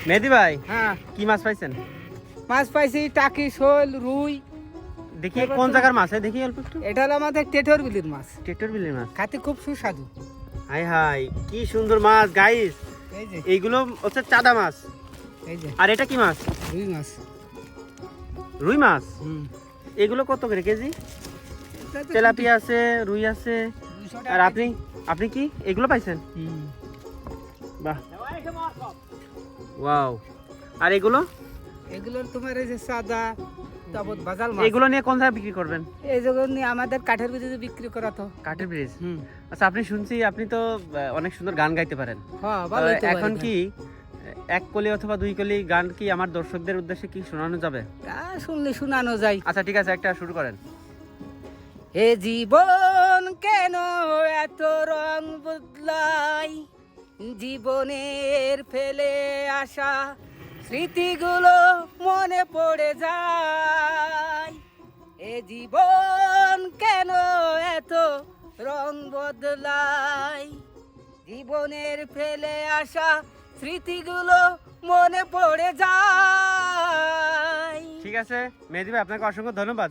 মেহেদি ভাই, হ্যাঁ, কি মাছ পাইছেন? মাছ পাইছি টাকি, শোল, রুই। দেখি কোন জায়গার মাছ, দেখি অল্প একটু। এটা হলো আমাদের টেটর বিলির মাছ, টেটর বিলের মাছ। খাতে খুব সুস্বাদু। হাই হাই, কি সুন্দর মাছ গাইস। এই যে, এইগুলো হচ্ছে চাদা মাছ। এই যে আর এটা কি মাছ? রুই মাছ। রুই মাছ। হুম, এগুলো কত করে কেজি? এটা তো তেলাপিয়া আছে, রুই আছে। 200 আর টাকা আপনি আপনি কি এগুলো পাইছেন? কেজি। হুম। বাহ, ওয়াও। আর এগুলো এগুলোর তোমার এই যে সাদা, তারপর বাজাল মাছ। এগুলো নিয়ে কোন জায়গায় বিক্রি করবেন? এই যেগুলো নিয়ে আমাদের কাঠের ভিতরে বিক্রি করা তো। কাঠের ব্রিজ। হুম, আচ্ছা, আপনি শুনছি আপনি তো অনেক সুন্দর গান গাইতে পারেন। হ্যাঁ, ভালোই তো এখন পারি কি এক কলি অথবা দুই কলি গান কি আমার দর্শকদের উদ্দেশ্যে কি শোনানো যাবে? তা শুনলে শোনানো যায়। আচ্ছা ঠিক আছে, একটা শুরু করেন। এ জীবন কেন এত রং বদলায়, জীবনের ফেলে আসা স্মৃতিগুলো মনে পড়ে যায়। এ জীবন কেন এত রং বদলায়, জীবনের ফেলে আসা স্মৃতিগুলো মনে পড়ে যায়। ঠিক আছে মেহেদি ভাই, আপনাকে অসংখ্য ধন্যবাদ।